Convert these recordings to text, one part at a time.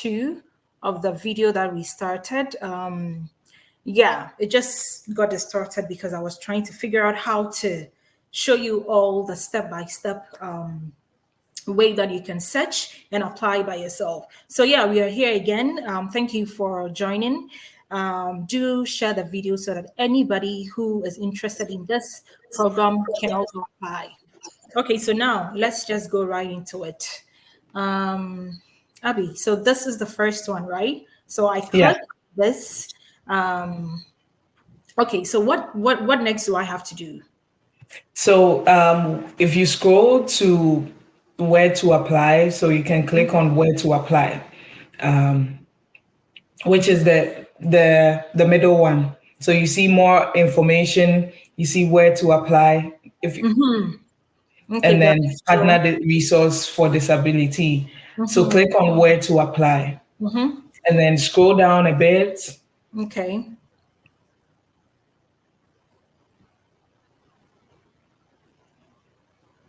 2 of the video that we started. Yeah, it just got distorted because I was trying to figure out how to show you all the step-by-step way that you can search and apply by yourself. So yeah, we are here again. Thank you for joining. Do share the video so that anybody who is interested in this program can also apply. Okay, so now let's just go right into it. Abby, so this is the first one, right? So I Yeah. click this. Okay, so what next do I have to do? So if you scroll to where to apply, so you can click on where to apply, which is the middle one. So you see more information, you see where to apply, if you, Okay, and got then it. partner So, the resource for disability. So click on where to apply, and then scroll down a bit. okay.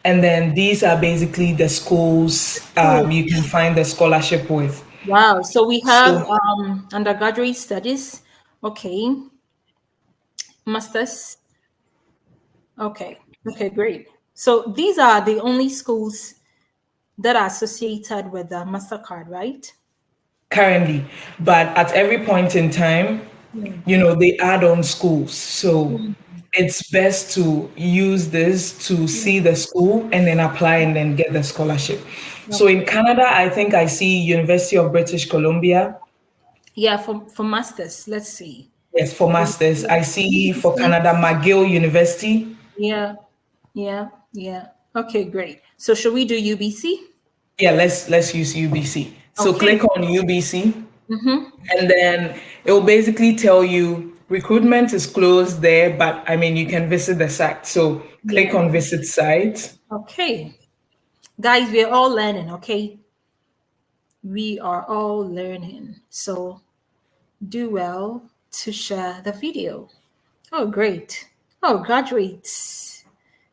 And then these are basically the schools Oh, you can find the scholarship with. wow. So we have So undergraduate studies. Okay. Masters. Okay. Okay, great. So these are the only schools that are associated with the Mastercard, right? currently, but at every point in time, they add on schools. So it's best to use this to see the school and then apply and then get the scholarship. So in Okay. Canada, I think I see University of British Columbia. Yeah, for masters, let's see. Yes, for masters. I see for UBC. Canada McGill University. Yeah, yeah, yeah. Okay, great. So should we do UBC? Yeah, let's use UBC. So Okay. click on UBC, and then it will basically tell you recruitment is closed there, but I mean you can visit the site. So click Yeah. on visit site. Okay. Guys, we're all learning, okay? We are all learning. So do well to share the video. Oh, great. Oh, graduates.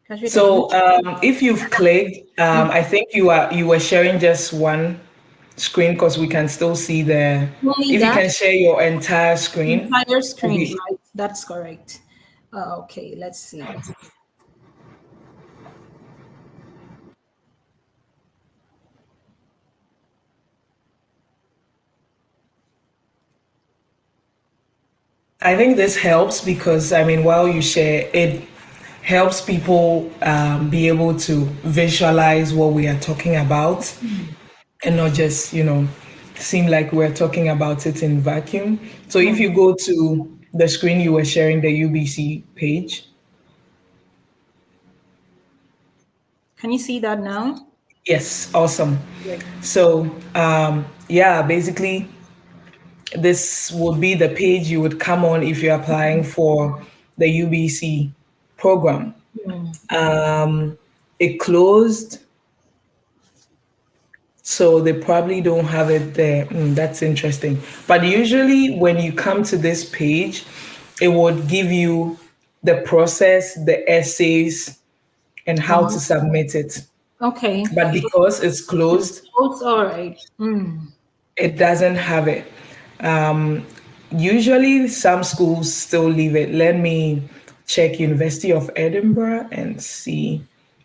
Graduate So admission. if you've clicked, I think you were sharing just one screen because we can still see the. Only If you that can share your entire screen, entire will screen, be right? That's correct. Okay, let's see. I think this helps because I mean, while you share, it helps people be able to visualize what we are talking about and not just, seem like we're talking about it in vacuum. So if you go to the screen you were sharing, the UBC page, Can you see that now? yes, awesome. Great. So yeah, basically this would be the page you would come on if you're applying for the UBC program. It closed, so they probably don't have it there. That's interesting. But usually, when you come to this page, it would give you the process, the essays, and how to submit it. Okay. But because it's closed, Oh, it's all right. it doesn't have it. Um, Usually, some schools still leave it. Let me check University of Edinburgh and see,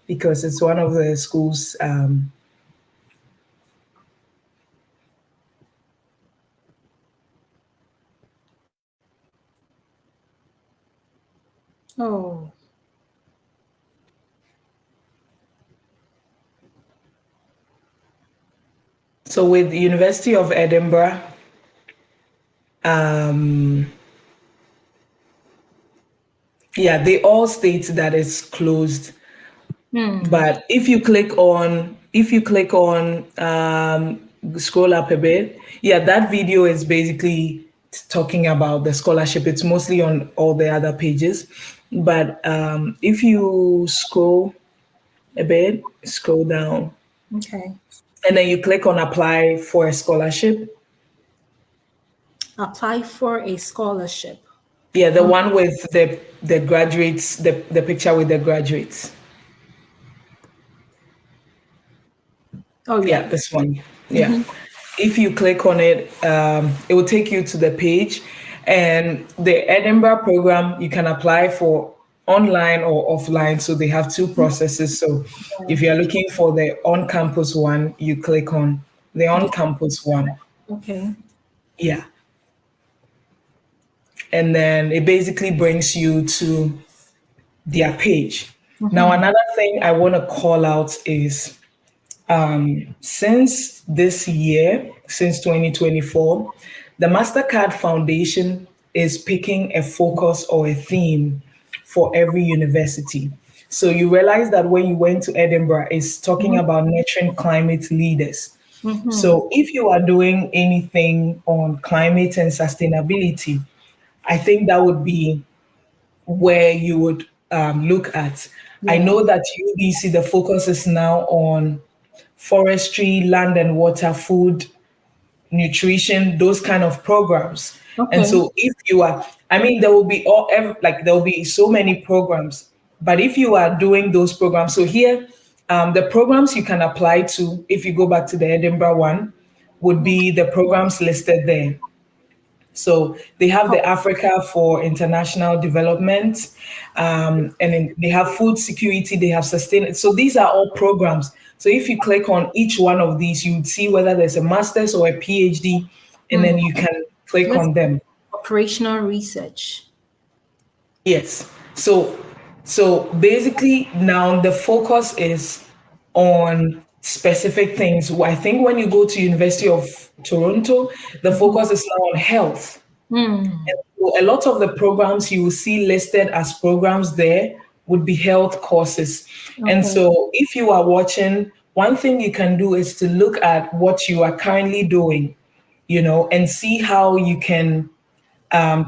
because it's one of the schools. Oh, So with University of Edinburgh, um, yeah, they all state that it's closed. But if you click on scroll up a bit, yeah, that video is basically talking about the scholarship. It's mostly on all the other pages. But if you scroll a bit, scroll down, okay. and then you click on apply for a scholarship. Apply for a scholarship. Yeah, the Um, one with the graduates, the picture with the graduates. oh, Yeah, yeah. this one. Yeah. If you click on it, it will take you to the page. And the Edinburgh program, you can apply for online or offline. So they have two processes. So if you're looking for the on campus one, you click on the on The- campus one. Okay. Yeah. And then it basically brings you to their page. Now, Mm-hmm. another thing I want to call out is since this year, since 2024, the Mastercard Foundation is picking a focus or a theme for every university. So you realize that when you went to Edinburgh, it's talking about nurturing climate leaders. Mm-hmm. So if you are doing anything on climate and sustainability, I think that would be where you would look at. I Yeah. know that UBC, the focus is now on forestry, land and water, food, nutrition, those kind of programs. And Okay. so if you are, I mean, there will be like there will be so many programs, but if you are doing those programs, so here, the programs you can apply to, if you go back to the Edinburgh one, would be the programs listed there. So they have the Oh, Africa for International Development, and then they have food security, they have sustain. So these are all programs. So if you click on each one of these, you would see whether there's a master's or a PhD, and then you can click let's on them. operational research. Yes. So basically now the focus is on specific things. I think when you go to University of Toronto, the focus is now on health. Hmm. So a lot of the programs you will see listed as programs there would be health courses. And Okay. so if you are watching, one thing you can do is to look at what you are currently doing, and see how you can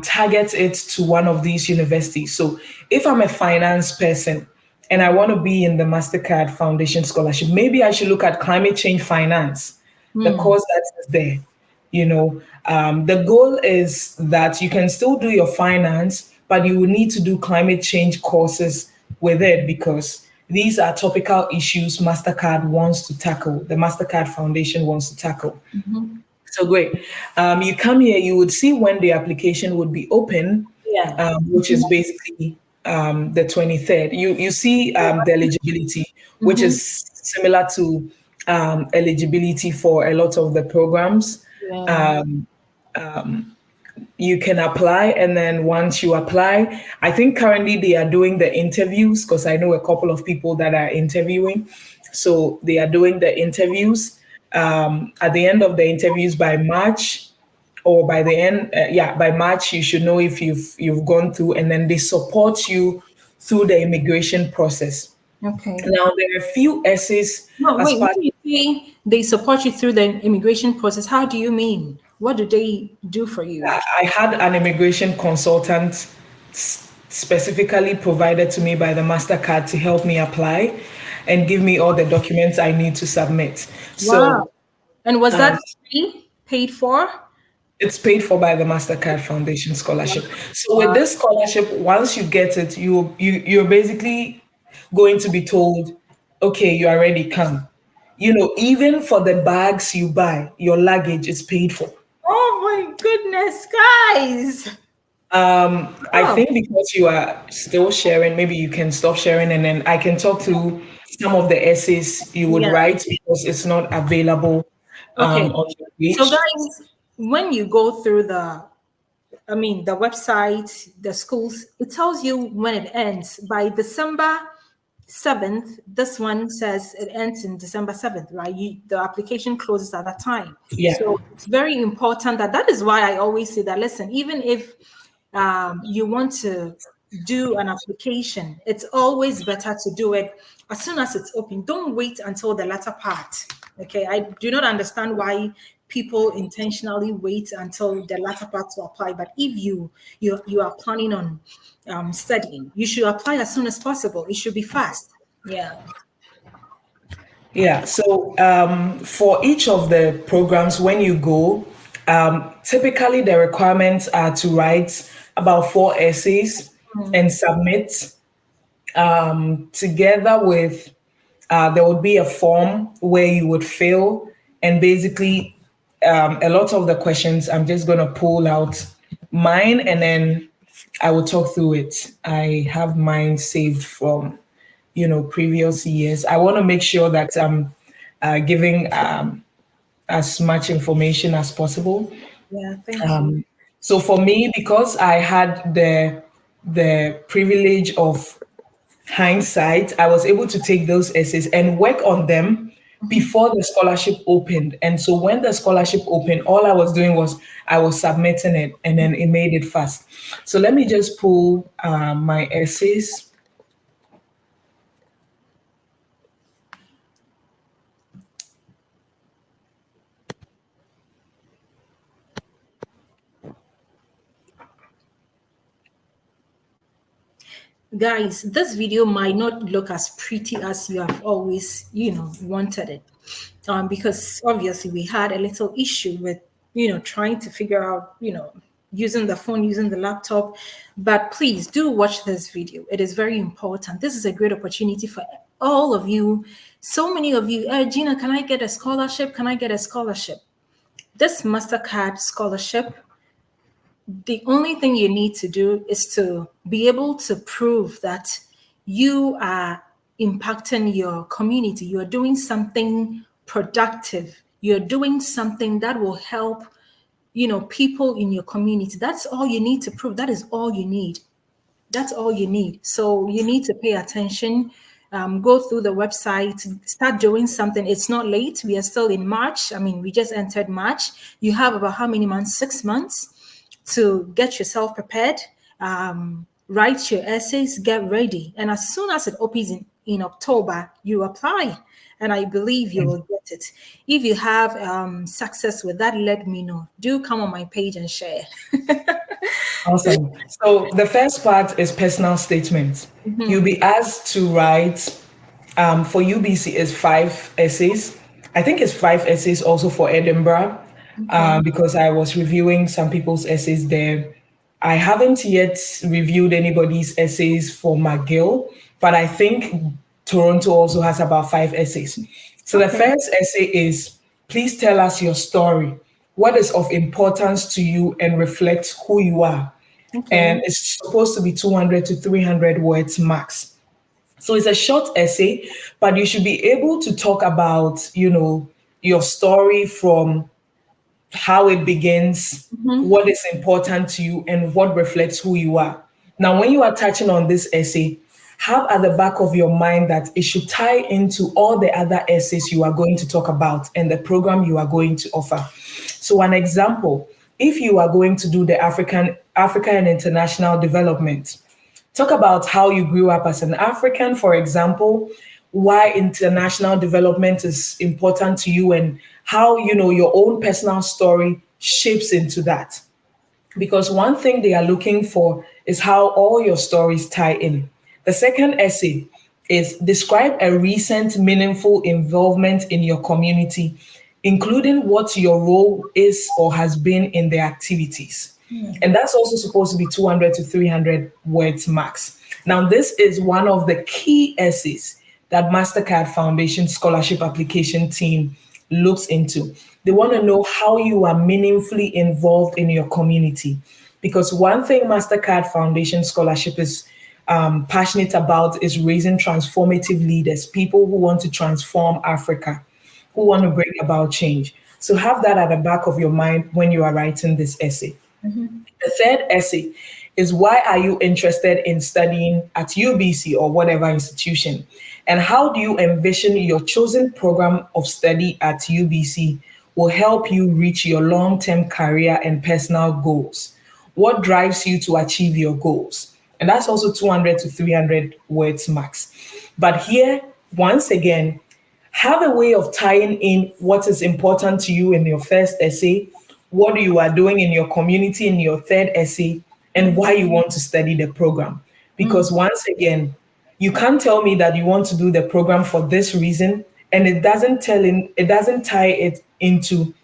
target it to one of these universities. So if I'm a finance person and I want to be in the Mastercard Foundation Scholarship, maybe I should look at climate change finance, the Hmm. course that is there. The goal is that you can still do your finance, but you will need to do climate change courses with it because these are topical issues Mastercard wants to tackle, the Mastercard Foundation wants to tackle. So great. You come here, you would see when the application would be open, Yeah. which is basically the 23rd. You see the eligibility, which Mm-hmm. is similar to eligibility for a lot of the programs. Yeah. You can apply, and then once you apply, I think currently they are doing the interviews because I know a couple of people that are interviewing. So they are doing the interviews. At the end of the interviews by March, or by the end, yeah, by March, you should know if you've gone through, and then they support you through the immigration process. Okay. Now there are a few essays No, as wait. When part. you say they support you through the immigration process, how do you mean? What do they do for you? I had an immigration consultant specifically provided to me by the Mastercard to help me apply and give me all the documents I need to submit. Wow. So And was um, that free, paid for? it's paid for by the Mastercard Foundation scholarship. So with Wow. this scholarship, once you get it, you're basically going to be told, okay, you are ready, come. Even for the bags you buy, your luggage is paid for. Oh my goodness, guys. I Oh, think because you are still sharing, maybe you can stop sharing and then I can talk through some of the essays you would yeah. write because it's not available Okay. on your So, page. guys, when you go through the website, the schools, it tells you when it ends. By December 7th, this one says it ends in December 7th, right? The application closes at that time. Yeah. So it's very important that is why I always say that, listen, even if you want to do an application, it's always better to do it as soon as it's open. Don't wait until the latter part. Okay. I do not understand why people intentionally wait until the latter part to apply. But if you are planning on studying, you should apply as soon as possible. It should be fast. Yeah. Yeah. So for each of the programs, when you go, typically the requirements are to write about 4 essays and submit together with there would be a form where you would fill and basically a lot of the questions, I'm just going to pull out mine and then I will talk through it. I have mine saved from, previous years. I want to make sure that I'm giving as much information as possible. Yeah, thank you. So for me, because I had the privilege of hindsight, I was able to take those essays and work on them before the scholarship opened. And so when the scholarship opened, all I was doing was I was submitting it and then it made it fast. So let me just pull my essays. Guys, this video might not look as pretty as you have always, wanted it. Because obviously we had a little issue with, trying to figure out, using the phone, using the laptop. But please do watch this video. It is very important. This is a great opportunity for all of you. So many of you, Gina, can I get a scholarship? Can I get a scholarship? This Mastercard scholarship, the only thing you need to do is to be able to prove that you are impacting your community. You're doing something productive. You're doing something that will help, people in your community. That's all you need to prove. That is all you need. That's all you need. So you need to pay attention. Go through the website, start doing something. It's not late. We are still in March. I mean, we just entered March. You have about how many months? 6 months to get yourself prepared, write your essays, get ready. And as soon as it opens in October, you apply. And I believe you will get it. If you have success with that, let me know. Do come on my page and share. Awesome. So the first part is personal statements. You'll be asked to write, for UBC is 5 essays. I think it's 5 essays also for Edinburgh, because I was reviewing some people's essays there. I haven't yet reviewed anybody's essays for McGill, but I think Toronto also has about 5 essays. So the first essay is, please tell us your story. What is of importance to you and reflects who you are? And it's supposed to be 200 to 300 words max. So it's a short essay, but you should be able to talk about, your story from how it begins, what is important to you, and what reflects who you are. Now, when you are touching on this essay, have at the back of your mind that it should tie into all the other essays you are going to talk about and the program you are going to offer. So, an example, if you are going to do the Africa and international development, talk about how you grew up as an African, for example, why international development is important to you and how, your own personal story shapes into that. Because one thing they are looking for is how all your stories tie in. The second essay is describe a recent meaningful involvement in your community, including what your role is or has been in the activities. And that's also supposed to be 200 to 300 words max. Now, this is one of the key essays that Mastercard Foundation Scholarship Application Team looks into. They want to know how you are meaningfully involved in your community. Because one thing Mastercard Foundation Scholarship is passionate about is raising transformative leaders, people who want to transform Africa, who want to bring about change. So have that at the back of your mind when you are writing this essay. The third essay is, why are you interested in studying at UBC or whatever institution? And how do you envision your chosen program of study at UBC will help you reach your long-term career and personal goals? What drives you to achieve your goals? And that's also 200 to 300 words max. But here, once again, have a way of tying in what is important to you in your first essay, what you are doing in your community in your third essay, and why you want to study the program. Because once again, you can't tell me that you want to do the program for this reason, and it doesn't tie it into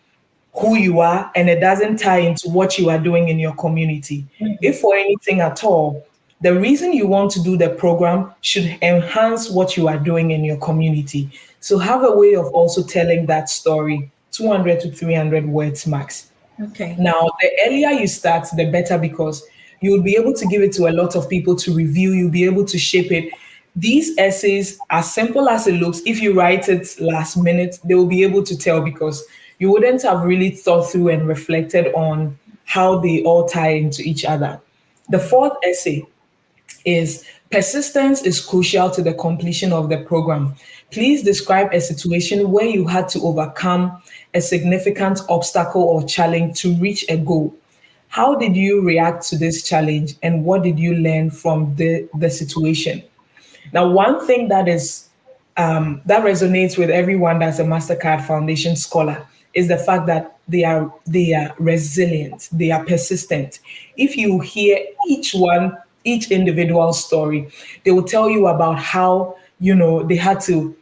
who you are, and it doesn't tie into what you are doing in your community. If for anything at all, the reason you want to do the program should enhance what you are doing in your community. So have a way of also telling that story 200 to 300 words max. Okay. Now, the earlier you start, the better, because you will be able to give it to a lot of people to review. You'll be able to shape it. These essays, as simple as it looks, if you write it last minute, they will be able to tell, because you wouldn't have really thought through and reflected on how they all tie into each other. The fourth essay is persistence is crucial to the completion of the program. Please describe a situation where you had to overcome a significant obstacle or challenge to reach a goal. How did you react to this challenge, and what did you learn from the situation? Now, one thing that resonates with everyone that's a Mastercard Foundation scholar is the fact that they are resilient, they are persistent. If you hear each individual story, they will tell you about how they had to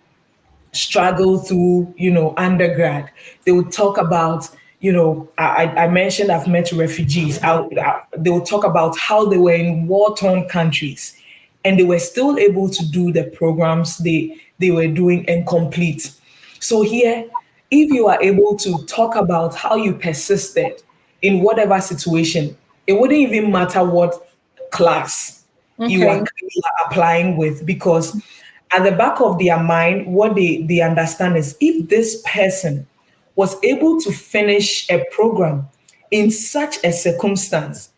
struggle through, undergrad. They would talk about, I mentioned I've met refugees. They would talk about how they were in war-torn countries and they were still able to do the programs they were doing and complete. So here, if you are able to talk about how you persisted in whatever situation, it wouldn't even matter what class Okay. you are applying with, because at the back of their mind, what they understand is, if this person was able to finish a program in such a circumstance,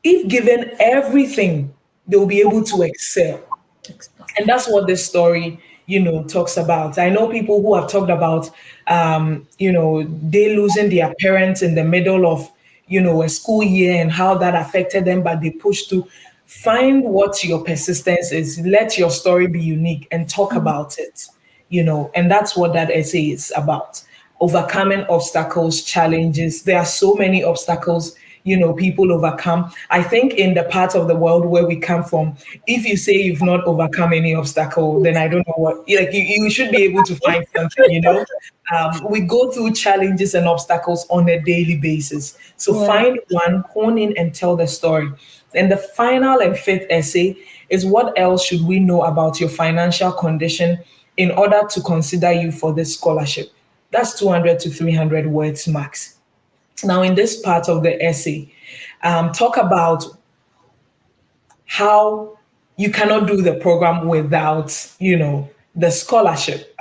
if given everything, they'll be able to excel. And that's what this story talks about. I know people who have talked about they losing their parents in the middle of a school year and how that affected them, but they pushed to find what your persistence is. Let your story be unique and talk about it. And that's what that essay is about. Overcoming obstacles, challenges. There are so many obstacles people overcome. I think in the part of the world where we come from, if you say you've not overcome any obstacle, then I don't know what, like, you should be able to find something. We go through challenges and obstacles on a daily basis. So Yeah. find one, hone in, and tell the story. And the final and fifth essay is, what else should we know about your financial condition in order to consider you for this scholarship? That's 200 to 300 words max. Now, in this part of the essay, talk about how you cannot do the program without, the scholarship.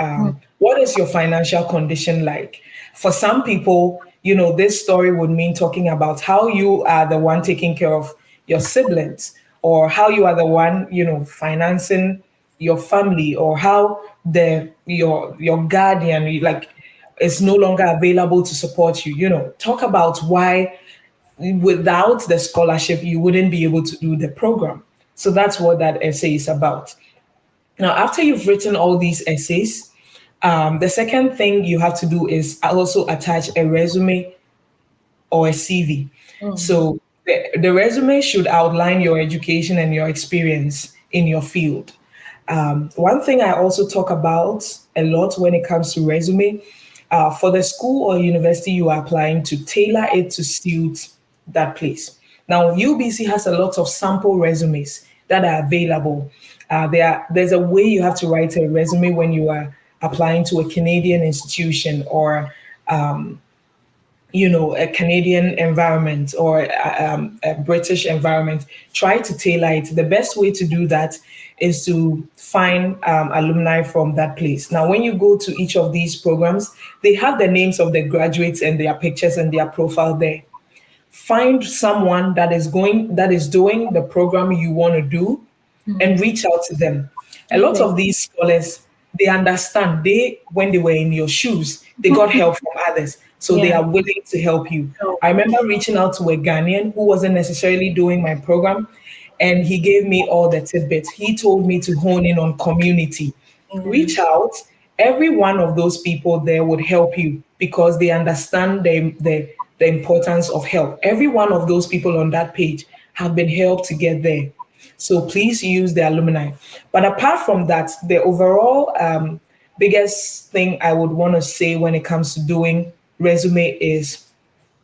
What is your financial condition like? For some people, this story would mean talking about how you are the one taking care of your siblings, or how you are the one, financing your family, or how your guardian, like, is no longer available to support you. Talk about why without the scholarship you wouldn't be able to do the program. So that's what that essay is about. Now, after you've written all these essays, the second thing you have to do is also attach a resume or a CV. So the resume should outline your education and your experience in your field. One thing I also talk about a lot when it comes to resume, for the school or university you are applying to, tailor it to suit that place. Now, UBC has a lot of sample resumes that are available. There's a way you have to write a resume when you are applying to a Canadian institution, or a Canadian environment, or a British environment. Try to tailor it. The best way to do that is to find alumni from that place. Now, when you go to each of these programs, they have the names of the graduates and their pictures and their profile there. Find someone that is doing the program you want to do, and reach out to them. A lot Okay. of these scholars, they understand, when they were in your shoes, they got help from others, so they Yeah. are willing to help you. Oh, I remember reaching out to a Ghanaian who wasn't necessarily doing my program, and he gave me all the tidbits. He told me to hone in on community. yeah. Reach out. Every one of those people there would help you, because they understand the importance of help. Every one of those people on that page have been helped to get there. So please use the alumni. But apart from that, the overall biggest thing I would want to say when it comes to doing resume is,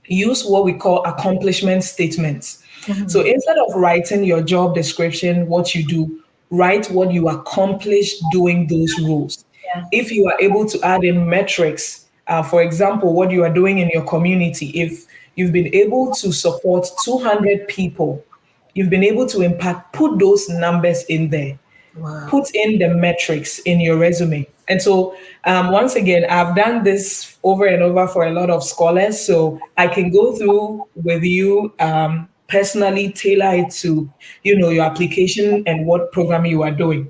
use what we call accomplishment statements. So instead of writing your job description, what you do, write what you accomplished doing those roles. Yeah. If you are able to add in metrics, For example, what you are doing in your community, if you've been able to support 200 people, you've been able to impact, put those numbers in there, Wow. put in the metrics in your resume. And so, once again, I've done this over and over for a lot of scholars. So I can go through with you, personally, tailor it to, your application and what program you are doing.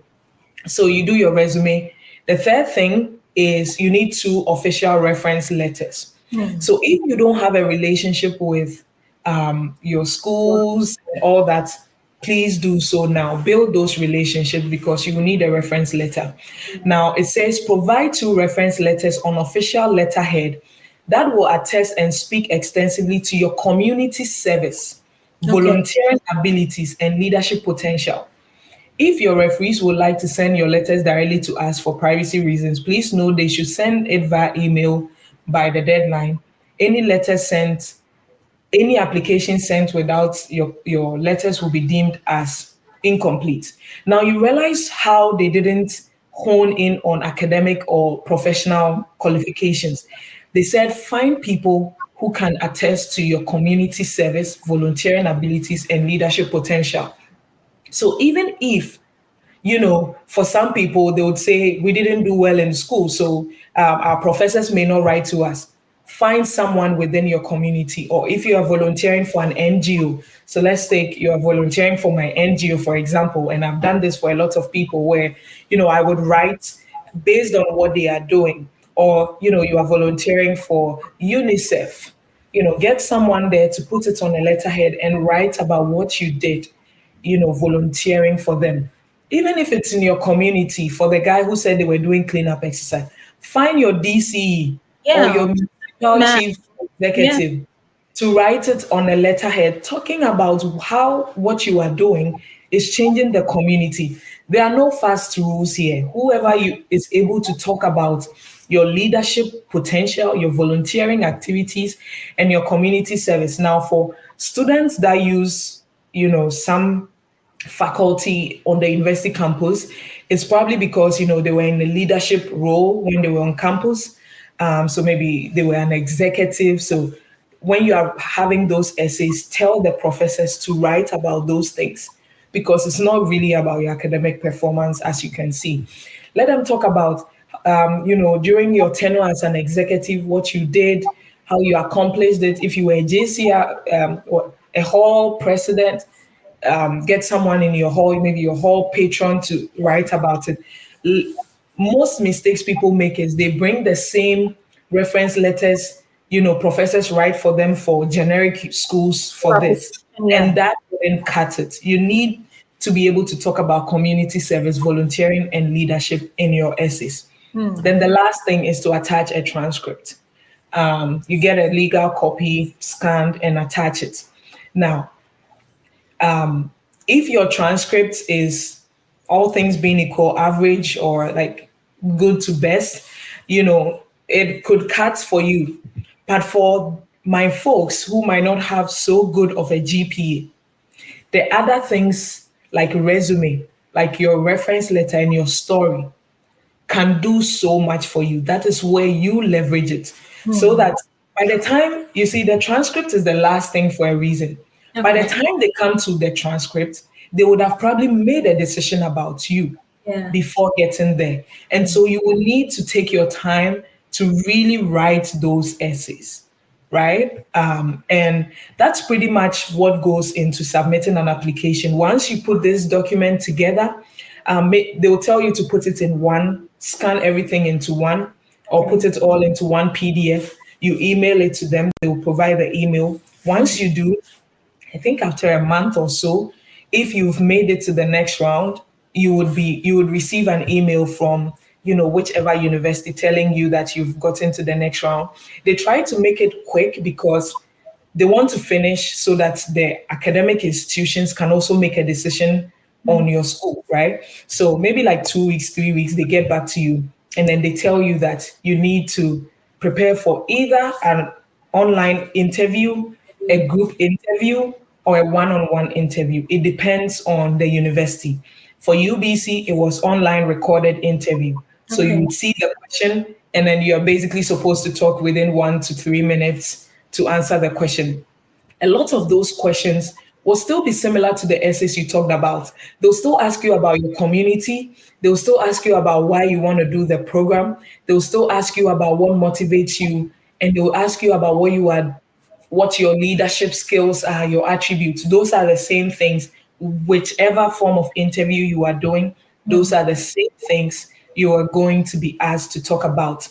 So you do your resume. The third thing is you need two official reference letters. Hmm. So if you don't have a relationship with your schools and all that, please do so now. Build those relationships because you will need a reference letter. Now it says provide two reference letters on official letterhead that will attest and speak extensively to your community service, Okay. volunteering abilities, and leadership potential. If your referees would like to send your letters directly to us for privacy reasons, please know they should send it via email by the deadline. Any letter sent, any application sent without your letters will be deemed as incomplete. Now you realize how they didn't hone in on academic or professional qualifications. They said find people who can attest to your community service, volunteering abilities, and leadership potential. So even if for some people, they would say we didn't do well in school, so our professors may not write to us. Find someone within your community, or if you are volunteering for an NGO. So let's take you are volunteering for my NGO, for example, and I've done this for a lot of people where, I would write based on what they are doing, or, you are volunteering for UNICEF. Get someone there to put it on a letterhead and write about what you did, volunteering for them. Even if it's in your community, for the guy who said they were doing cleanup exercise, find your DCE or Yeah. your municipal Ma- chief yeah. executive to write it on a letterhead talking about how what you are doing is changing the community. There are no fast rules here. Whoever you is able to talk about your leadership potential, your volunteering activities, and your community service. Now, for students that use, some faculty on the university campus, it's probably because they were in a leadership role when they were on campus. So maybe they were an executive. So when you are having those essays, tell the professors to write about those things because it's not really about your academic performance, as you can see. Let them talk about, during your tenure as an executive, what you did, how you accomplished it. If you were a JCR or a hall president, get someone in your hall, maybe your hall patron, to write about it. L- Most mistakes people make is they bring the same reference letters, professors write for them for generic schools for this, Application, and yeah. that wouldn't cut it. You need to be able to talk about community service, volunteering, and leadership in your essays. Then the last thing is to attach a transcript. You get a legal copy scanned and attach it. Now, if your transcript is all things being equal, average or like good to best, it could cut for you. But for my folks who might not have so good of a GPA, the other things like resume, like your reference letter and your story, can do so much for you. That is where you leverage it. So Hmm. that by the time you see the transcript is the last thing for a reason. By the Okay. time they come to the transcript, they would have probably made a decision about you Yeah. before getting there. And so you will need to take your time to really write those essays, right? And that's pretty much what goes into submitting an application. Once you put this document together, they will tell you to put it in one, scan everything into one, or Okay. put it all into one PDF. You email it to them, they will provide the email. Once you do, I think after a month or so, if you've made it to the next round, you would receive an email from whichever university telling you that you've gotten to the next round. They try to make it quick because they want to finish so that the academic institutions can also make a decision on your school, right? So maybe like 2 weeks, 3 weeks, they get back to you and then they tell you that you need to prepare for either an online interview, a group interview, or a one-on-one interview. It depends on the university. For UBC, it was online recorded interview. So you Okay. would see the question and then you're basically supposed to talk within 1 to 3 minutes to answer the question. A lot of those questions will still be similar to the essays you talked about. They'll still ask you about your community. They'll still ask you about why you want to do the program. They'll still ask you about what motivates you. And they'll ask you about what your leadership skills are, your attributes. Those are the same things, whichever form of interview you are doing, those are the same things you are going to be asked to talk about.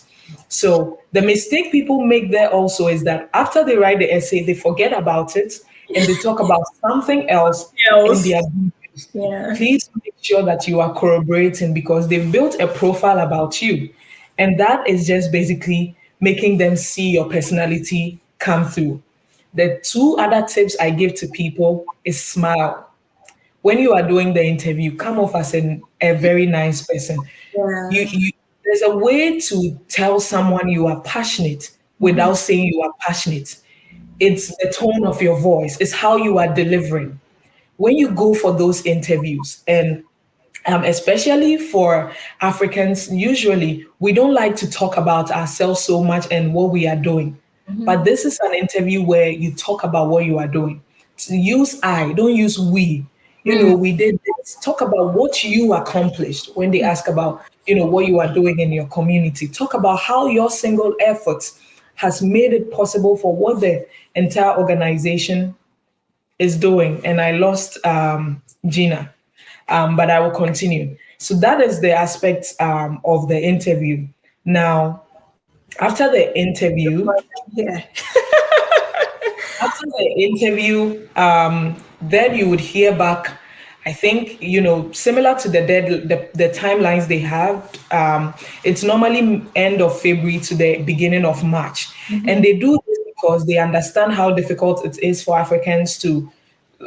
So the mistake people make there also is that after they write the essay, they forget about it and they talk about something else in Else. their videos. Yeah. Please make sure that you are corroborating because they've built a profile about you. And that is just basically making them see your personality come through. The two other tips I give to people is smile. When you are doing the interview, come off as a very nice person. Yeah. There's a way to tell someone you are passionate without saying you are passionate. It's the tone of your voice, it's how you are delivering. When you go for those interviews, and especially for Africans, usually we don't like to talk about ourselves so much and what we are doing. But this is an interview where you talk about what you are doing. So use I, don't use we. We did this. Talk about what you accomplished when they ask about, what you are doing in your community. Talk about how your single effort has made it possible for what the entire organization is doing. And I lost Gina, but I will continue. So that is the aspect of the interview. Now, after the interview, Yeah. after the interview, then you would hear back. I think similar to the timelines they have. It's normally end of February to the beginning of March, and they do this because they understand how difficult it is for Africans to,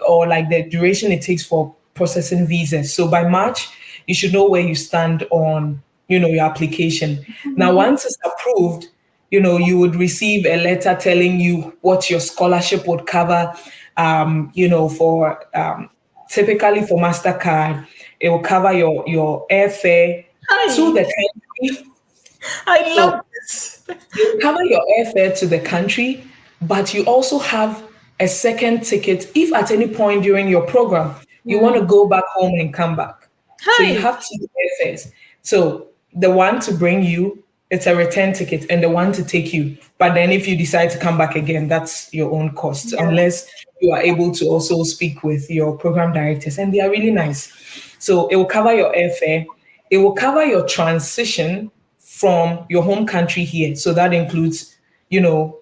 or like the duration it takes for processing visas. So by March, you should know where you stand on your application. Now, once it's approved, you would receive a letter telling you what your scholarship would cover. For typically for Mastercard, it will cover your airfare to Hi. the country. I love So this. they will cover your airfare to the country, but you also have a second ticket if at any point during your program you want to go back home and come back. So you Hi. have two airfares. So the one to bring you, it's a return ticket, and the one to take you. But then if you decide to come back again, that's your own cost, Yeah. unless you are able to also speak with your program directors, and they are really nice. So it will cover your airfare. It will cover your transition from your home country here. So that includes,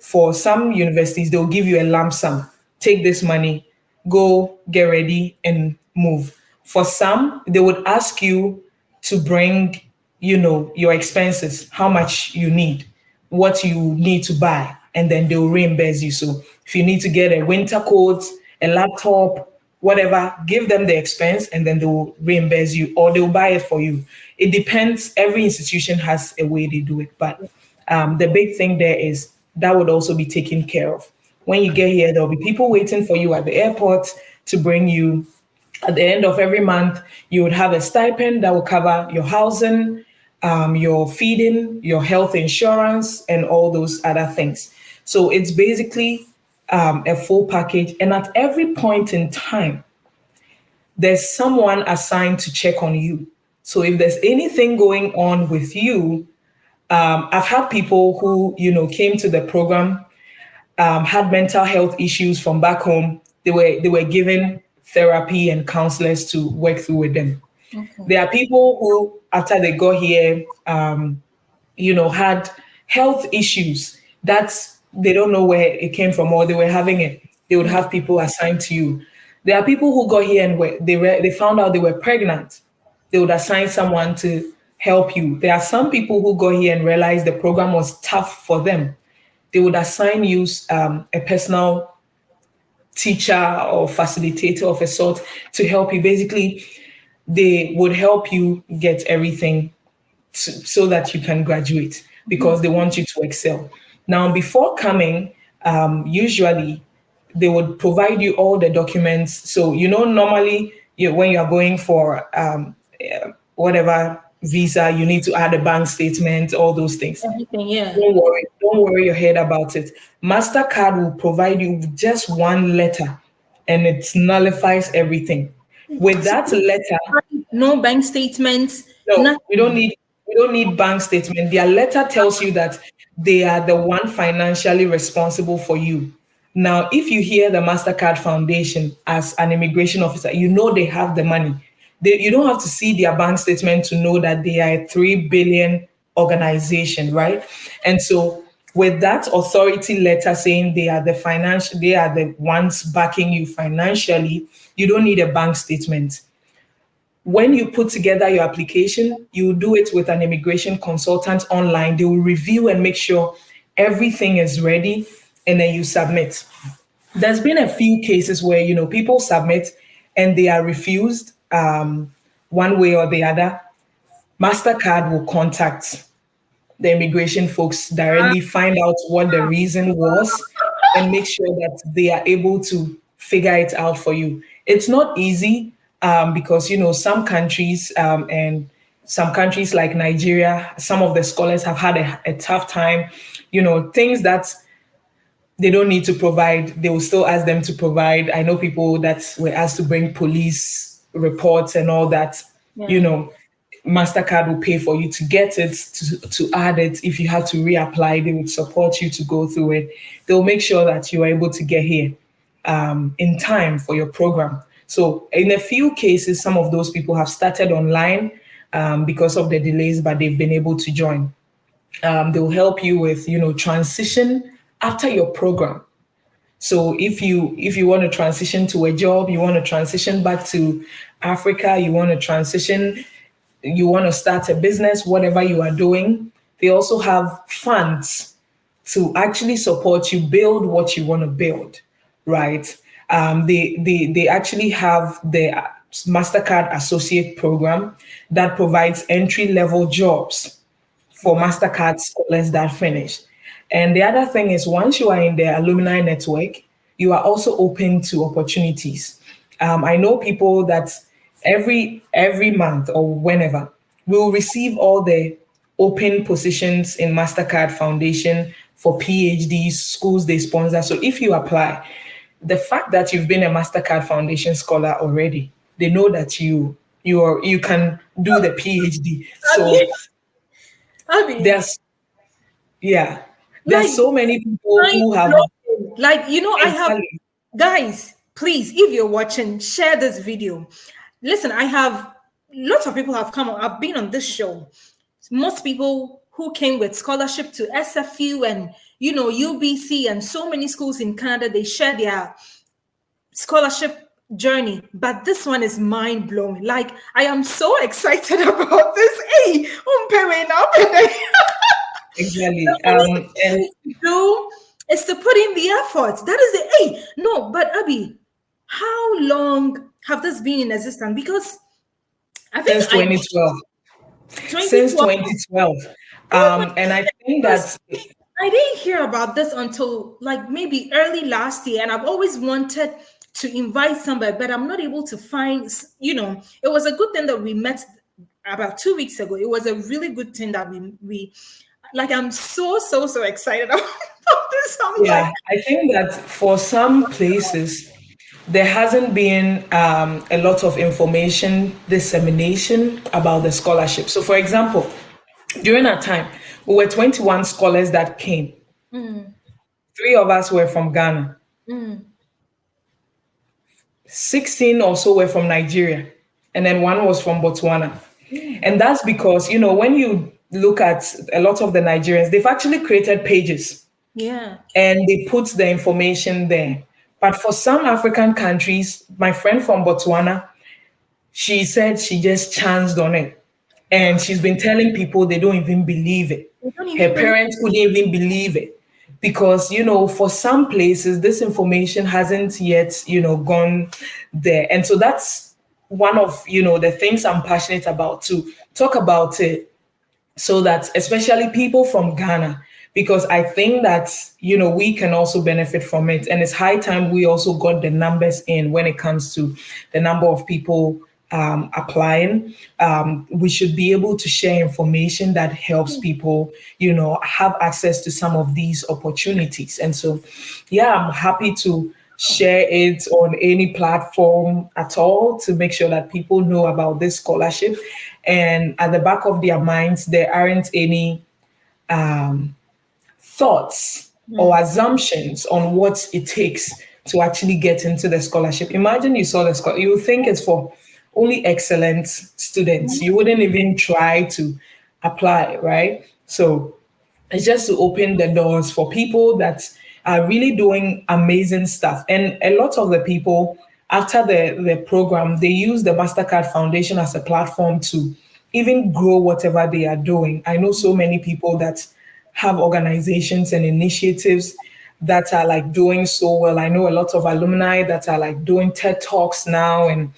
for some universities, they'll give you a lump sum. Take this money, go get ready and move. For some, they would ask you to bring, your expenses, how much you need, what you need to buy, and then they'll reimburse you. So if you need to get a winter coat, a laptop, whatever, give them the expense and then they'll reimburse you or they'll buy it for you. It depends. Every institution has a way they do it. But the big thing there is that would also be taken care of. When you get here, there'll be people waiting for you at the airport to bring you. At the end of every month, you would have a stipend that will cover your housing, your feeding, your health insurance, and all those other things. So it's basically a full package. And at every point in time, there's someone assigned to check on you. So if there's anything going on with you, I've had people who, came to the program, had mental health issues from back home. They were given therapy and counselors to work through with them. Okay. There are people who, after they got here, had health issues that they don't know where it came from or they were having it. They would have people assigned to you. There are people who got here and they found out they were pregnant. They would assign someone to help you. There are some people who got here and realized the program was tough for them. They would assign you a personal teacher or facilitator of a sort to help you. Basically, they would help you get everything so that you can graduate because they want you to excel. Now, before coming, usually they would provide you all the documents. So, normally when you are going for whatever Visa, you need to add a bank statement, all those things. Everything, yeah. Don't worry your head about it. Mastercard will provide you with just one letter, and it nullifies everything. With So that letter, no bank statements, no, nothing. we don't need bank statement. Their letter tells you that they are the one financially responsible for you. Now, if you hear the Mastercard Foundation as an immigration officer, you know they have the money. You don't have to see their bank statement to know that they are a 3 billion organization, right? And so with that authority letter saying they are the ones backing you financially, you don't need a bank statement. When you put together your application, you do it with an immigration consultant online. They will review and make sure everything is ready, and then you submit. There's been a few cases where people submit and they are refused, one way or the other. Mastercard will contact the immigration folks directly, find out what the reason was, and make sure that they are able to figure it out for you. It's not easy, because some countries like Nigeria, some of the scholars have had a tough time. Things that they don't need to provide, they will still ask them to provide. I know people that were asked to bring police reports and all that. You Yeah. know, Mastercard will pay for you to get it, to add it. If you have to reapply, they would support you to go through it. They'll make sure that you are able to get here in time for your program. So in a few cases, some of those people have started online because of the delays, but they've been able to join. They'll help you with transition after your program. So if you want to transition to a job, you want to transition back to Africa, you want to transition, you want to start a business, whatever you are doing, they also have funds to actually support you build what you want to build, right? They actually have the Mastercard Associate Program that provides entry level jobs for Wow. Mastercard scholars that finished. And the other thing is, once you are in the alumni network, you are also open to opportunities. I know people that every month or whenever will receive all the open positions in Mastercard Foundation for PhDs, schools they sponsor. So if you apply, the fact that you've been a Mastercard Foundation scholar already, they know that you can do the PhD. Abby, So Abby, there's yeah, there's like so many people mind who have blowing. Like, I have, exactly. guys, please, if you're watching, share this video. Listen, I have lots of people have come. I've been on this show. Most people who came with scholarship to SFU and UBC and so many schools in Canada, they share their scholarship journey, but this one is mind blowing. Like, I am so excited about this. Hey, paying up and then Exactly. the only And thing to do is to put in the effort. That is the hey. No, but Abby, how long have this been in existence? Because I think since I 2012, since 2012. 2012, Oh my and I think goodness. that I didn't hear about this until like maybe early last year, and I've always wanted to invite somebody, but I'm not able to find. It was a good thing that we met about 2 weeks ago. It was a really good thing that we like. I'm so excited about this. I'm like, yeah, I think that for some places there hasn't been a lot of information dissemination about the scholarship. So, for example, during our time, we were 21 scholars that came. mm, Three of us were from Ghana. mm, 16 or so were from Nigeria, and then one was from Botswana. And that's because, when you look at a lot of the Nigerians, they've actually created pages yeah. and they put the information there. But for some African countries, my friend from Botswana, she said she just chanced on it. And she's been telling people they don't even believe it. I don't Her even believe. parents couldn't even believe it because, for some places, this information hasn't yet, gone there. And so that's one of, the things I'm passionate about, to talk about it so that especially people from Ghana, because I think that we can also benefit from it, and it's high time we also got the numbers in when it comes to the number of people applying, we should be able to share information that helps people, have access to some of these opportunities. And so, yeah, I'm happy to share it on any platform at all to make sure that people know about this scholarship. And at the back of their minds, there aren't any thoughts or assumptions on what it takes to actually get into the scholarship. Imagine you saw the scholarship, you would think it's for only excellent students. You wouldn't even try to apply, right? So it's just to open the doors for people that are really doing amazing stuff. And a lot of the people after the program, they use the Mastercard Foundation as a platform to even grow whatever they are doing. I know so many people that have organizations and initiatives that are like doing so well. I know a lot of alumni that are like doing TED Talks now, and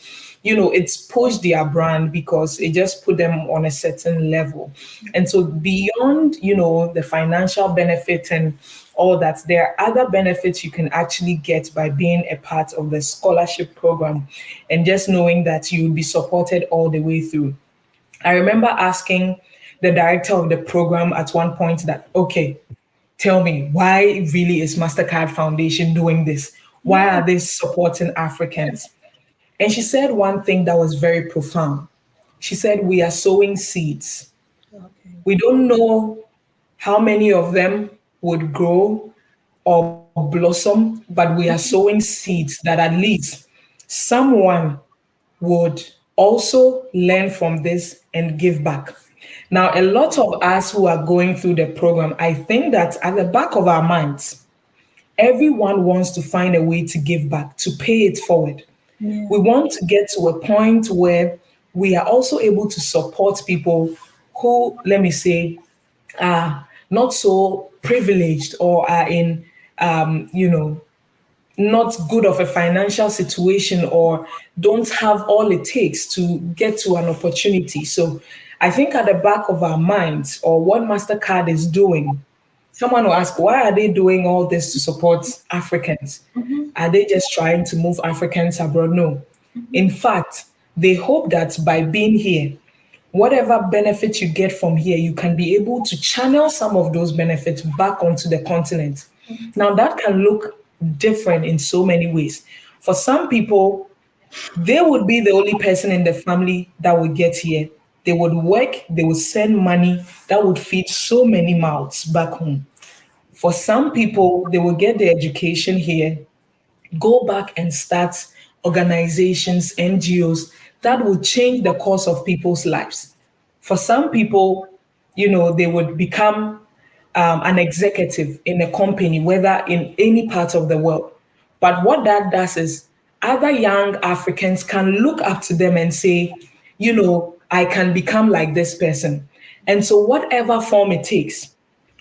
it's pushed their brand because it just put them on a certain level. And so beyond, the financial benefit and all that, there are other benefits you can actually get by being a part of the scholarship program and just knowing that you'll be supported all the way through. I remember asking the director of the program at one point that, okay, tell me, why really is Mastercard Foundation doing this? Why Yeah. are they supporting Africans? And she said one thing that was very profound. She said, we are sowing seeds. Okay. We don't know how many of them would grow or blossom, but we are sowing seeds that at least someone would also learn from this and give back. Now, a lot of us who are going through the program, I think that at the back of our minds, everyone wants to find a way to give back, to pay it forward. Yeah. We want to get to a point where we are also able to support people who, let me say, are not so privileged or are in, not good of a financial situation or don't have all it takes to get to an opportunity. So I think at the back of our minds, or what MasterCard is doing, someone will ask, why are they doing all this to support Africans? Are they just trying to move Africans abroad? No. In fact, they hope that by being here, whatever benefit you get from here, you can be able to channel some of those benefits back onto the continent. Now, that can look different in so many ways. For some people, they would be the only person in the family that would get here. They would work, they would send money that would feed so many mouths back home. For some people, they will get their education here, go back and start organizations, NGOs that will change the course of people's lives. For some people, they would become an executive in a company, whether in any part of the world. But what that does is other young Africans can look up to them and say, I can become like this person. And so, whatever form it takes,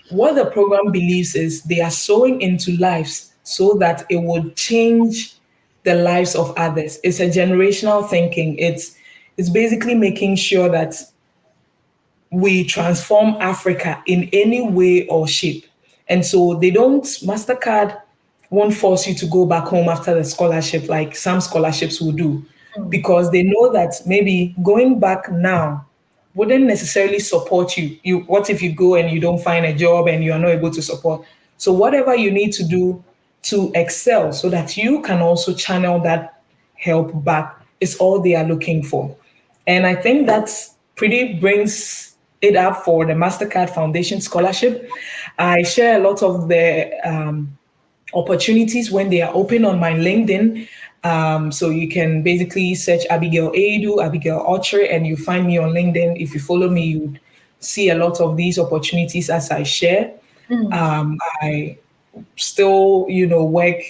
what the program believes is they are sowing into lives so that it will change the lives of others. It's a generational thinking. It's basically making sure that we transform Africa in any way or shape. And so MasterCard won't force you to go back home after the scholarship like some scholarships will do, because they know that maybe going back now wouldn't necessarily support you. What if you go and you don't find a job and you are not able to support? So whatever you need to do to excel so that you can also channel that help back is all they are looking for. And I think that's pretty brings it up for the Mastercard Foundation Scholarship. I share a lot of the opportunities when they are open on my LinkedIn. So you can basically search Abigail Edu, Abigail Archer, and you find me on LinkedIn. If you follow me, you would see a lot of these opportunities as I share. I still, work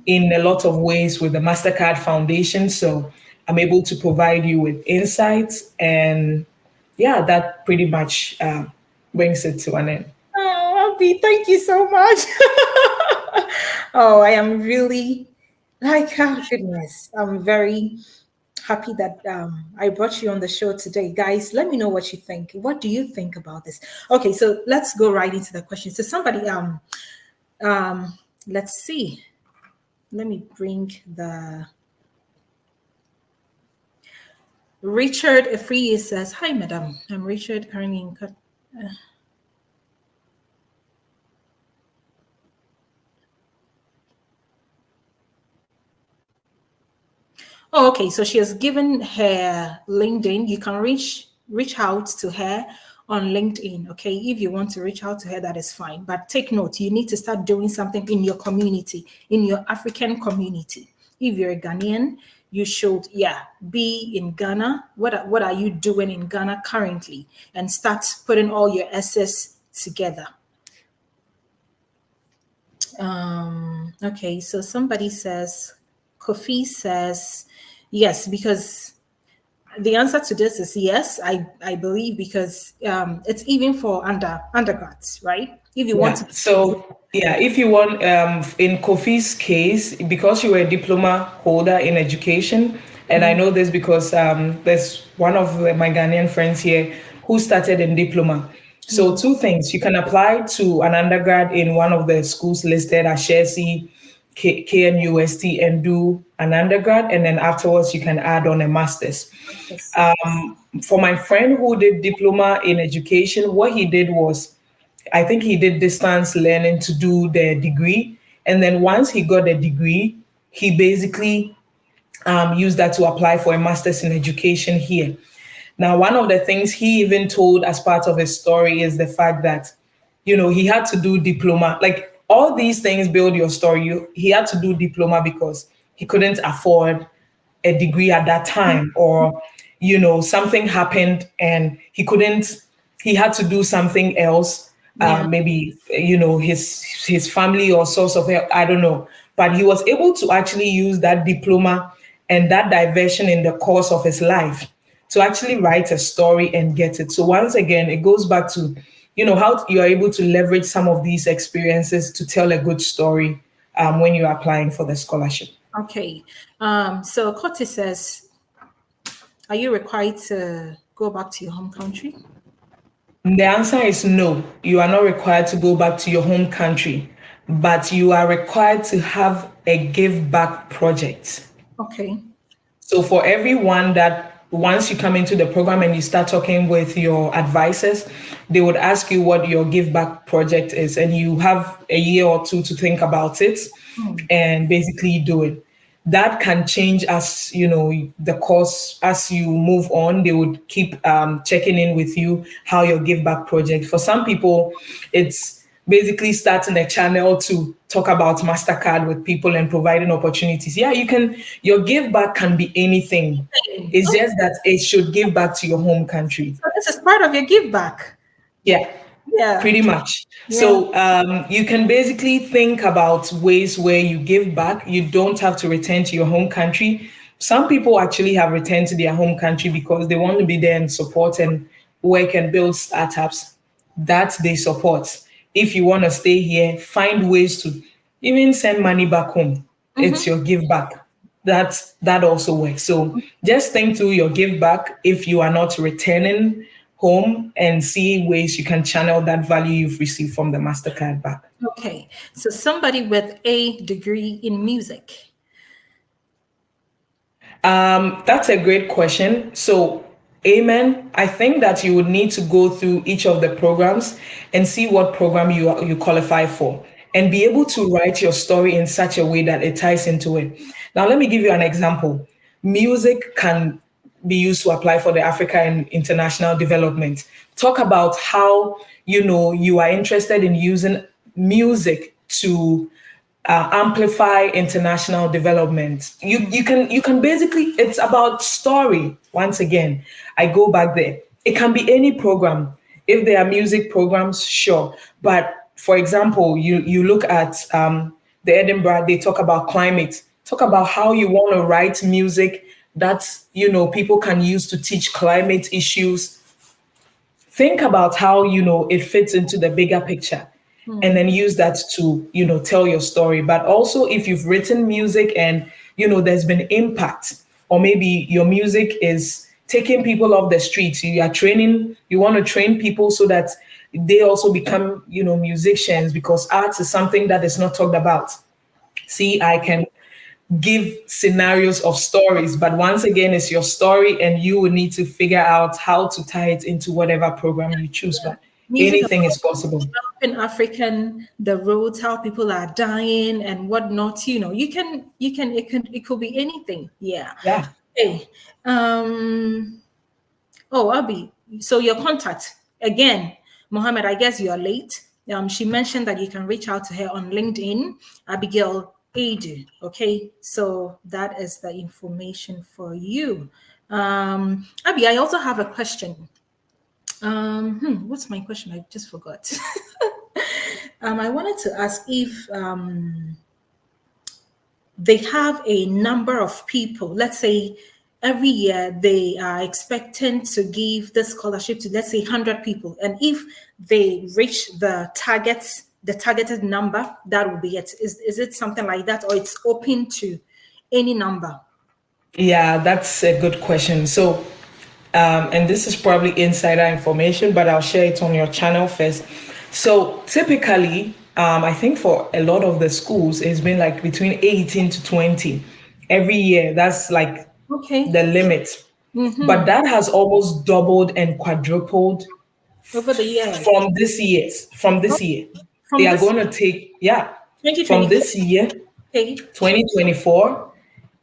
in a lot of ways with the Mastercard Foundation. So I'm able to provide you with insights. And yeah, that pretty much brings it to an end. Oh, Abby, thank you so much. Oh, I am really like, oh goodness. I'm very happy that I brought you on the show today. Guys, let me know what you think. What do you think about this? Okay, so let's go right into the question. So somebody um let's see. Let me bring the Richard Efriye says, "Hi, madam. I'm Richard, currently in Oh, okay. So she has given her LinkedIn. You can reach out to her on LinkedIn. Okay. If you want to reach out to her, that is fine. But take note, you need to start doing something in your community, in your African community. If you're a Ghanaian, you should, yeah, be in Ghana. What are you doing in Ghana currently? And start putting all your assets together. Okay, so somebody says, Kofi says, yes, because the answer to this is yes, I believe, because it's even for undergrads, right? If you want Yeah. to, So yeah, if you want, in Kofi's case, because you were a diploma holder in education, and I know this because there's one of my Ghanaian friends here who started in diploma. So two things: you can apply to an undergrad in one of the schools listed as Shersi, KNUST, and do an undergrad, and then afterwards you can add on a master's. For my friend who did diploma in education, what he did was, I think he did distance learning to do the degree. And then once he got the degree, he basically used that to apply for a master's in education here. Now, one of the things he even told as part of his story is the fact that, he had to do diploma. Like all these things build your story. He had to do diploma because he couldn't afford a degree at that time, or something happened and he had to do something else, yeah, maybe his family or source of help, I don't know, but he was able to actually use that diploma and that diversion in the course of his life to actually write a story and get it. So once again, it goes back to how you are able to leverage some of these experiences to tell a good story when you're applying for the scholarship. okay. So Kote says, are you required to go back to your home country? The answer is no. You are not required to go back to your home country, but you are required to have a give back project. Okay. So for everyone that once you come into the program and you start talking with your advisors, they would ask you what your give back project is, and you have a year or two to think about it and basically do it. That can change as the course as you move on. They would keep checking in with you how your give back project. For some people, it's basically starting a channel to talk about Mastercard with people and providing opportunities. Yeah, you can. Your give back can be anything. Okay. It's just that it should give back to your home country. So this is part of your give back. Yeah, Yeah. pretty much. Yeah. So you can basically think about ways where you give back. You don't have to return to your home country. Some people actually have returned to their home country because they want to be there and support and work and build startups that they support. If you want to stay here, find ways to even send money back home. It's your give back. That also works. So just think through your give back if you are not returning home and see ways you can channel that value you've received from the Mastercard back. Okay. So somebody with a degree in music. That's a great question. So, amen. I think that you would need to go through each of the programs and see what program you qualify for, and be able to write your story in such a way that it ties into it. Now, let me give you an example. Music can be used to apply for the Africa and International Development. Talk about how you are interested in using music to amplify international development. You can basically, it's about story. Once again, I go back there. It can be any program. If there are music programs, sure. But for example, you look at the Edinburgh, they talk about climate. Talk about how you want to write music that people can use to teach climate issues. Think about how it fits into the bigger picture, and then use that to tell your story. But also, if you've written music and there's been impact, or maybe your music is taking people off the streets, you want to train people so that they also become musicians, because arts is something that is not talked about. See, I can give scenarios of stories, but once again, it's your story, and you will need to figure out how to tie it into whatever program you choose. But Music anything about is possible. developing African, the roads, how people are dying and whatnot. It could be anything. Yeah. Yeah. Hey, oh, Abby, so your contact again, Mohammed, I guess you're late. She mentioned that you can reach out to her on LinkedIn, Abigail Adu. Okay, so that is the information for you. Abby, I also have a question. What's my question? I just forgot. I wanted to ask if they have a number of people, let's say every year they are expecting to give the scholarship to, let's say, 100 people, and if they reach the targeted number, that will be it. Is it something like that, or it's open to any number? Yeah, that's a good question. So, and this is probably insider information, but I'll share it on your channel first. So, typically, I think for a lot of the schools, it's been like between 18 to 20 every year. That's like Okay. the limit. But that has almost doubled and quadrupled Over the years. from this year. From this year, they From are this going to take, yeah, from 2024. this year, Okay. 2024,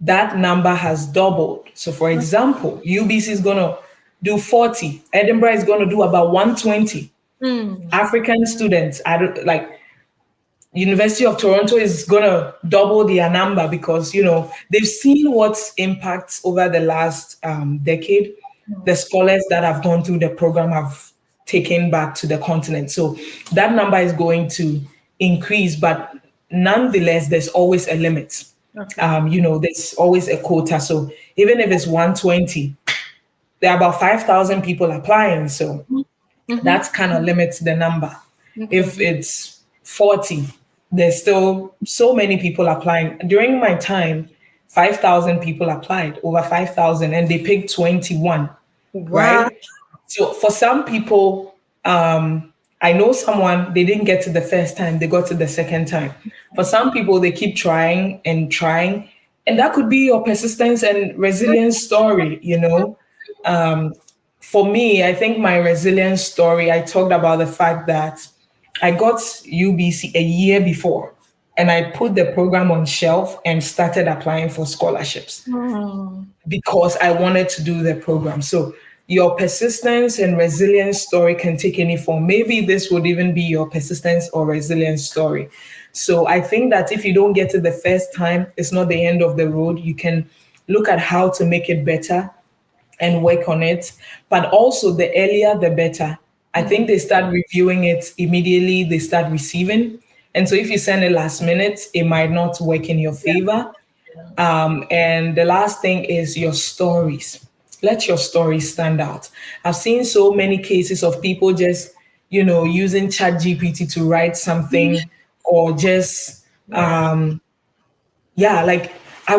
that number has doubled. So, for example, UBC is going to do 40, Edinburgh is going to do about 120. African students, I don't like University of Toronto is going to double their number because, they've seen what's impacts over the last decade. The scholars that have gone through the program have taken back to the continent. So that number is going to increase, but nonetheless, there's always a limit. Okay. There's always a quota. So even if it's 120, there are about 5,000 people applying. So Mm-hmm. that kind of limits the number. Okay. If it's 40, there's still so many people applying. During my time, 5,000 people applied, over 5,000, and they picked 21, Wow. right? So for some people, I know someone, they didn't get to the first time, they got to the second time. For some people, they keep trying and trying. And that could be your persistence and resilience story. For me, I think my resilience story, I talked about the fact that I got UBC a year before and I put the program on shelf and started applying for scholarships Hmm. because I wanted to do the program. So your persistence and resilience story can take any form. Maybe this would even be your persistence or resilience story. So I think that if you don't get it the first time, it's not the end of the road. You can look at how to make it better and work on it. But also, the earlier, the better. I think they start reviewing it immediately, they start receiving. And so if you send it last minute, it might not work in your Yeah. favor. And the last thing is your stories. Let your stories stand out. I've seen so many cases of people just, using Chat GPT to write something or just Yeah. yeah, like I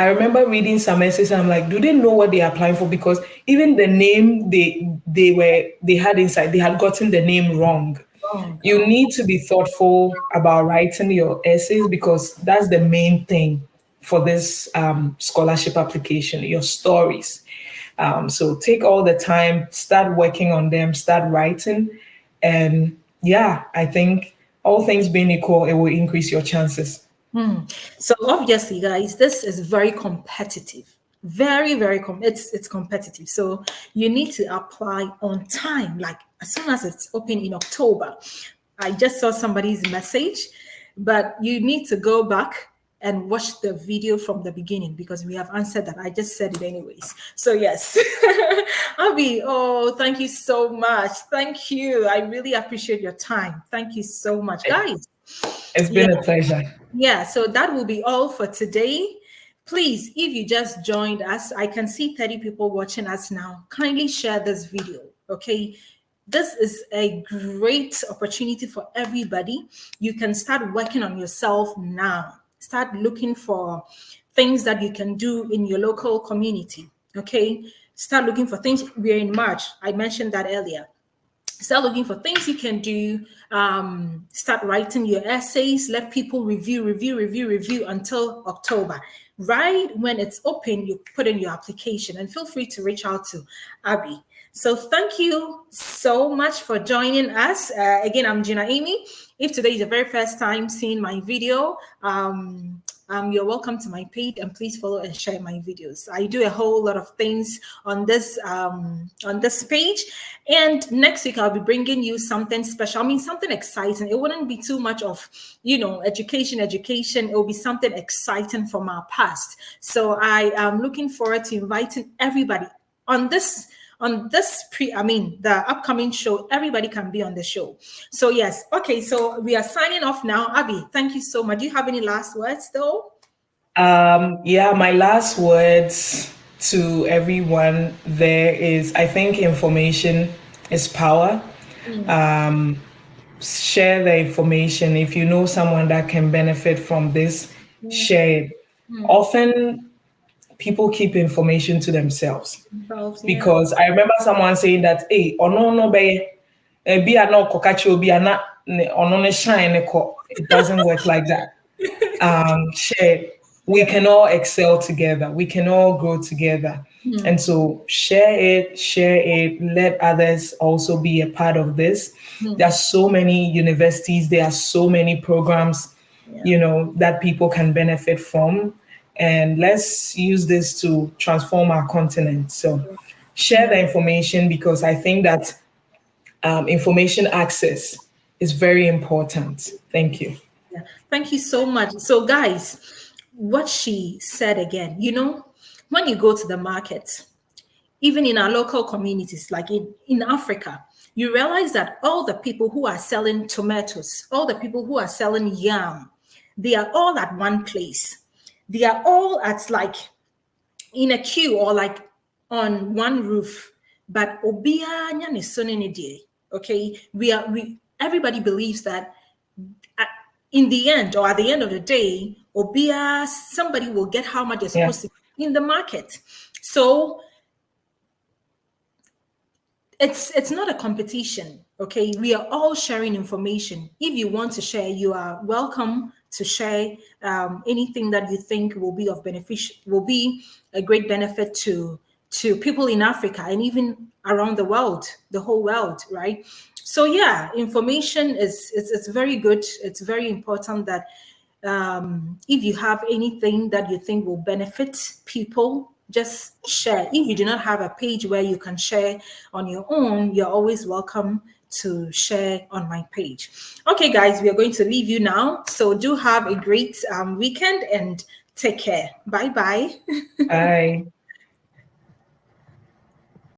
remember reading some essays and I'm like, do they know what they're applying for? Because even the name they had inside, they had gotten the name wrong. Wrong. You need to be thoughtful about writing your essays because that's the main thing for this scholarship application, your stories. So take all the time, start working on them, start writing. And yeah, I think all things being equal, it will increase your chances. So obviously, guys, this is very competitive. Very, very it's competitive. So you need to apply on time, like as soon as it's open in October. I just saw somebody's message, but you need to go back and watch the video from the beginning because we have answered that. I just said it anyways. So yes. Abby, oh, thank you so much. Thank you. I really appreciate your time. Thank you so much, guys. It's Yeah. been a pleasure. Yeah, so that will be all for today. Please, if you just joined us, I can see 30 people watching us now. Kindly share this video, okay? This is a great opportunity for everybody. You can start working on yourself now. Start looking for things that you can do in your local community, okay? Start looking for things. We're in March. I mentioned that earlier. Start looking for things you can do. Start writing your essays. Let people review until October. Right when it's open, you put in your application, and feel free to reach out to Abby. So thank you so much for joining us. Again, I'm Gina Amy. If today is the very first time seeing my video, you're welcome to my page, and please follow and share my videos. I do a whole lot of things on this page, and next week I'll be bringing you something special. I mean, something exciting. It wouldn't be too much of education. It will be something exciting from our past. So I am looking forward to inviting everybody on this the upcoming show. Everybody can be on the show. So yes, okay, so we are signing off now. Abby, thank you so much. Do you have any last words though? Yeah, my last words to everyone there is, I think information is power. Share the information. If you know someone that can benefit from this, share it. Often people keep information to themselves. Yeah. Because I remember someone saying that, hey, ono no be be no kokachi obi ana ono ne shine ne ko. It doesn't work like that. Share. We can all excel together. We can all grow together. And so share it, let others also be a part of this. There are so many universities, there are so many programs, that people can benefit from. And let's use this to transform our continent. So share the information, because I think that information access is very important. Thank you. Yeah. Thank you so much. So guys, what she said again, when you go to the market, even in our local communities, like in Africa, you realize that all the people who are selling tomatoes, all the people who are selling yam, they are all at one place. They are all at like in a queue or like on one roof. But okay, everybody believes that in the end, or at the end of the day, somebody will get how much they're supposed to in the market. So it's not a competition. Okay, we are all sharing information. If you want to share, you are welcome to share anything that you think will be will be a great benefit to people in Africa and even around the world, the whole world, right? So yeah, information it's very good. It's very important that if you have anything that you think will benefit people, just share. If you do not have a page where you can share on your own, you're always welcome to share on my page. Okay, guys, we are going to leave you now. So do have a great weekend and take care. Bye-bye. Bye.